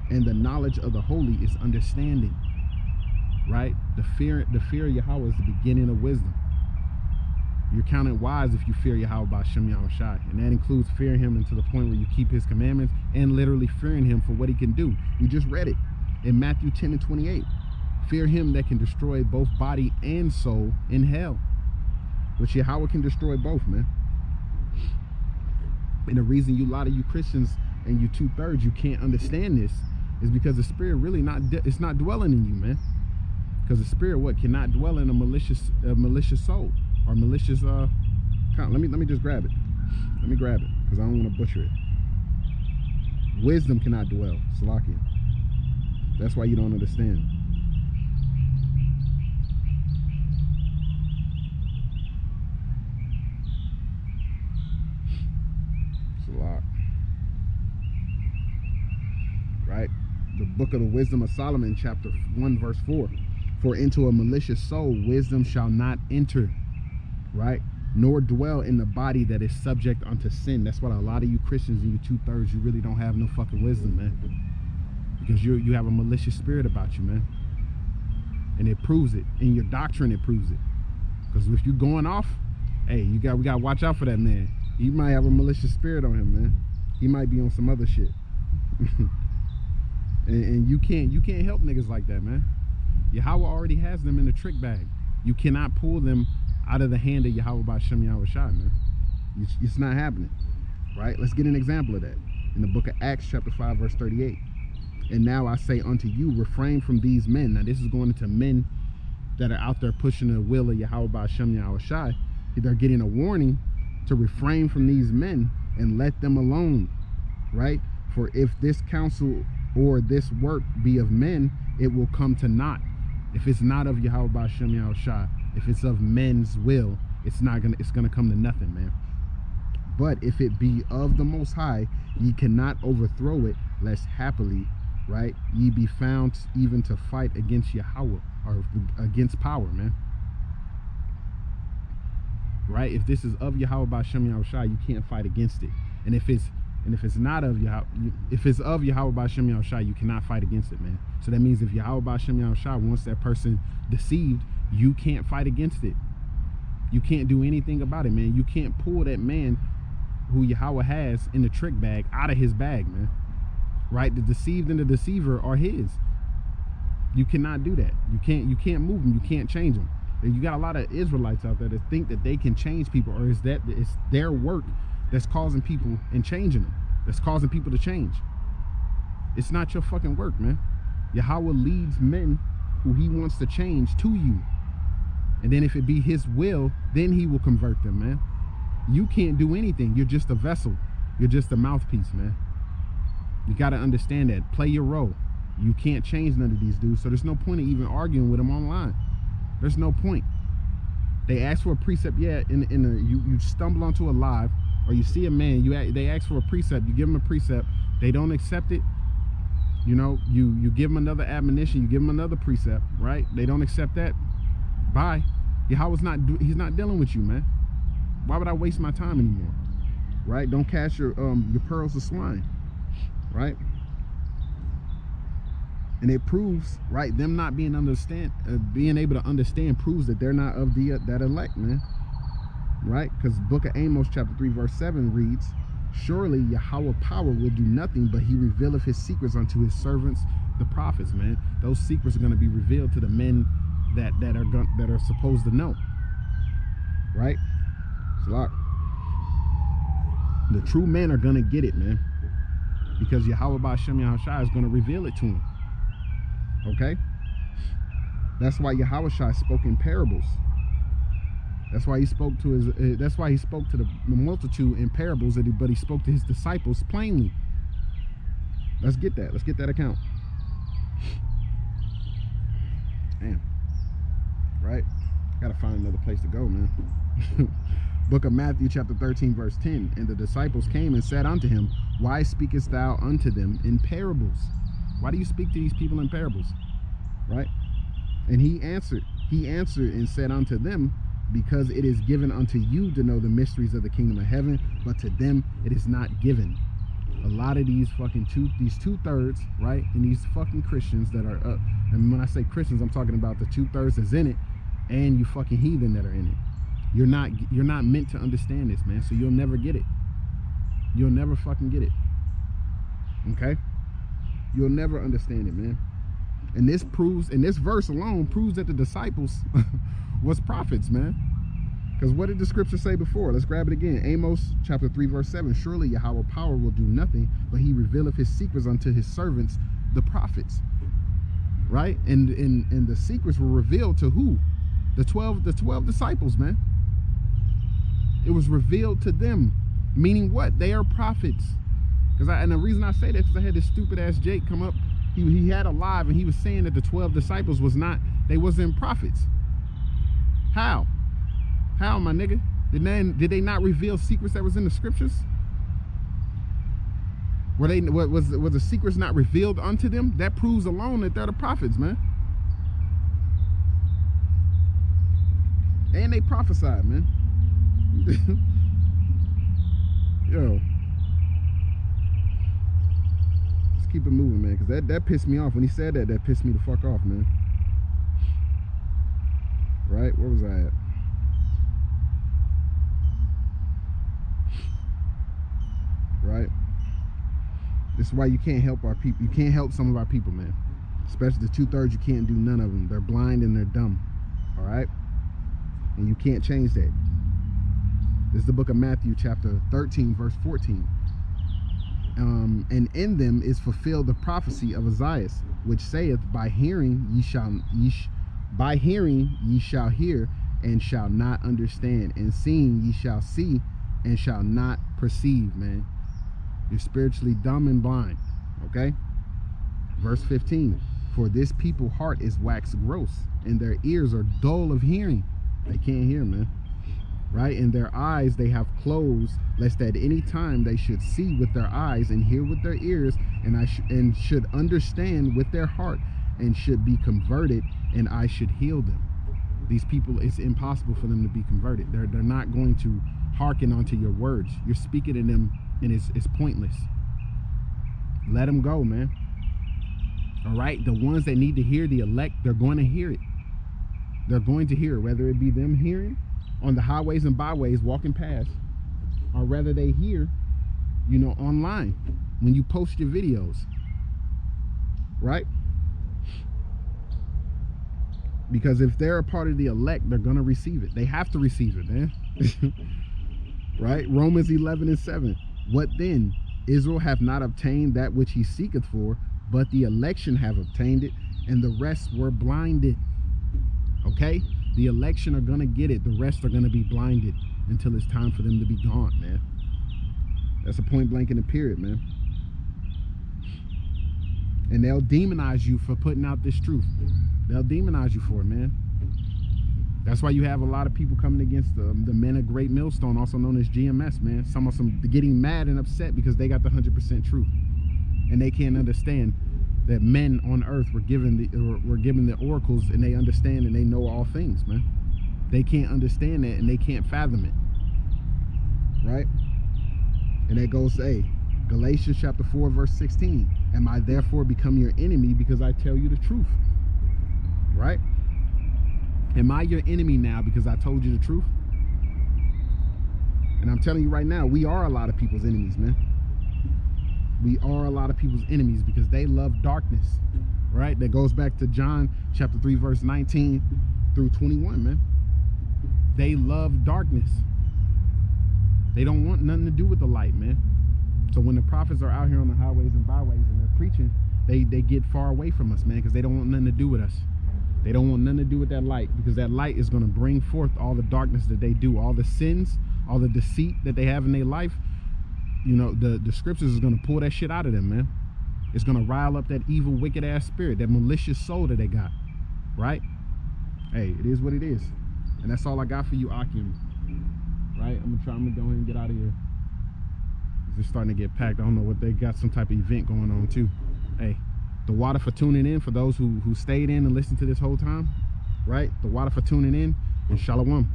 And the knowledge of the holy is understanding, right? The fear of Yahweh is the beginning of wisdom. You're counted wise if you fear Yahweh by Shem Yahushai. And that includes fearing him to the point where you keep his commandments and literally fearing him for what he can do. We just read it in Matthew 10 and 28. Fear him that can destroy both body and soul in hell. Which Yahweh can destroy both, man. And the reason a lot of you Christians and you 2/3, you can't understand this is because the spirit really it's not dwelling in you, man. Because the spirit cannot dwell in a malicious soul or malicious let me just grab it. Let me grab it because I don't want to butcher it. Wisdom cannot dwell, Salakia. That's why you don't understand. Salak. Right? The book of the Wisdom of Solomon, chapter 1, verse 4. For into a malicious soul wisdom shall not enter, right? Nor dwell in the body that is subject unto sin. That's what a lot of you Christians and you 2/3, you really don't have no fucking wisdom, man. Because you have a malicious spirit about you, man. And it proves it. In your doctrine, it proves it. Because if you're going off, hey, we gotta watch out for that man. He might have a malicious spirit on him, man. He might be on some other shit. and you can't help niggas like that, man. Yahweh already has them in the trick bag. You cannot pull them out of the hand of Yahweh by Shem Yahushai, man. It's not happening, right? Let's get an example of that in the book of Acts, chapter 5, verse 38. And now I say unto you, refrain from these men. Now this is going into men that are out there pushing the will of Yahweh by Shem Yahushai. They're getting a warning to refrain from these men and let them alone, right? For if this counsel or this work be of men, it will come to naught. If it's not of Yahweh by Shem Yahushai, if it's of men's will, it's gonna come to nothing, man. But if it be of the Most High, ye cannot overthrow it, lest happily, right, ye be found even to fight against Yahweh or against power, man. Right? If this is of Yahweh by Shem Yahushai, you can't fight against it. And if it's not of Yahweh, if it's of Yahweh by Shem Yahushai, you cannot fight against it, man. So that means if Yahweh by Shem Yahushai wants that person deceived, you can't fight against it. You can't do anything about it, man. You can't pull that man who Yahweh has in the trick bag out of his bag, man. Right? The deceived and the deceiver are his. You cannot do that. You can't move them. You can't change them. You got a lot of Israelites out there that think that they can change people, or it's their work that's causing people and changing them. That's causing people to change. It's not your fucking work, man. Yahweh leads men who he wants to change to you. And then if it be his will, then he will convert them, man. You can't do anything. You're just a vessel. You're just a mouthpiece, man. You got to understand that. Play your role. You can't change none of these dudes, so there's no point in even arguing with them online. There's no point. They ask for a precept, yeah, you stumble onto a live, or you see a man, they ask for a precept, you give them a precept, they don't accept it, you know, you give them another admonition, you give them another precept, right? They don't accept that, bye. Yahweh's he's not dealing with you, man. Why would I waste my time anymore? Right? Don't cast your pearls to swine, right? And it proves, right, them not being able to understand proves that they're not of that elect, man. Right? Because book of Amos chapter 3 verse 7 reads, surely Yahweh power will do nothing, but he revealeth his secrets unto his servants, the prophets, man. Those secrets are going to be revealed to the men that are supposed to know. Right? So the true men are going to get it, man. Because Yahweh by Shem Yahushai is going to reveal it to them. Okay, that's why Yahushua spoke in parables. That's why he spoke to the multitude in parables, but he spoke to his disciples plainly. Let's get that account. Damn. Right? Gotta find another place to go, man. Book of Matthew chapter 13 verse 10. And the disciples came and said unto him, why speakest thou unto them in parables? Why do you speak to these people in parables? Right? And he answered and said unto them, because it is given unto you to know the mysteries of the kingdom of heaven, but to them it is not given. a lot of these fucking these 2/3, right, and these fucking Christians that are up, and when I say Christians, I'm talking about the 2/3 that's in it, and you fucking heathen that are in it. You're not meant to understand this, man. So you'll never get it. You'll never fucking get it. Okay? You'll never understand it, man. And this verse alone proves that the disciples was prophets, man. Because what did the scripture say before? Let's grab it again. Amos chapter 3, verse 7. Surely Yahweh power will do nothing, but he revealeth his secrets unto his servants, the prophets. Right? And the secrets were revealed to who? The 12 disciples, man. It was revealed to them. Meaning what? They are prophets. And the reason I say that is because I had this stupid ass Jake come up. He had a live and he was saying that the 12 disciples wasn't prophets. How? How, my nigga? Did they not reveal secrets that was in the scriptures? Was the secrets not revealed unto them? That proves alone that they're the prophets, man. And they prophesied, man. Yo. Let's keep it moving, man, because that pissed me off. When he said that pissed me the fuck off, man. Right? Where was I at? Right? This is why you can't help our people. You can't help some of our people, man. Especially the 2/3, you can't do none of them. They're blind and they're dumb. All right? And you can't change that. This is the book of Matthew chapter 13, verse 14. And in them is fulfilled the prophecy of Isaiah, which saith, by hearing ye shall hear and shall not understand, and seeing ye shall see and shall not perceive, man. You're spiritually dumb and blind. Okay? Verse 15. For this people heart is waxed gross, and their ears are dull of hearing. They can't hear, man. Right? And their eyes they have closed, lest at any time they should see with their eyes and hear with their ears, and should understand with their heart, and should be converted, and I should heal them. These people, it's impossible for them to be converted. They're not going to hearken onto your words. You're speaking to them, and it's pointless. Let them go, man. All right? The ones that need to hear, the elect, they're going to hear it. They're going to hear it, whether it be them hearing on the highways and byways walking past, or whether they hear, you know, online when you post your videos. Right? Because if they're a part of the elect, they're going to receive it. They have to receive it, man. Right? Romans 11:7. What then? Israel hath not obtained that which he seeketh for, but the election have obtained it, and the rest were blinded. Okay? The election are going to get it. The rest are going to be blinded until it's time for them to be gone, man. That's a point blank in the period, man. And they'll demonize you for putting out this truth. They'll demonize you for it, man. That's why you have a lot of people coming against the men of Great Millstone, also known as GMS, man. Some getting mad and upset because they got the 100% truth, and they can't understand that men on earth were given the oracles, and they understand and they know all things, man. They can't understand that, and they can't fathom it, right? And that goes, hey, Galatians chapter 4, verse 16. Am I therefore become your enemy because I tell you the truth? Right? Am I your enemy now because I told you the truth? And I'm telling you right now, we are a lot of people's enemies, man. We are a lot of people's enemies because they love darkness, right? That goes back to John chapter 3, verse 19 through 21, man. They love darkness. They don't want nothing to do with the light, man. So when the prophets are out here on the highways and byways and they're preaching, they get far away from us, man, because they don't want nothing to do with us. They don't want nothing to do with that light, because that light is going to bring forth all the darkness that they do, all the sins, all the deceit that they have in their life. You know, the scriptures is going to pull that shit out of them, man. It's going to rile up that evil, wicked ass spirit, that malicious soul that they got, right? Hey, it is what it is. And that's all I got for you, Akim. Right? I'm gonna go ahead and get out of here. It's starting to get packed. I don't know what they got, some type of event going on too. Hey, the water for tuning in, for those who stayed in and listened to this whole time, right? The water for tuning in, and shalom.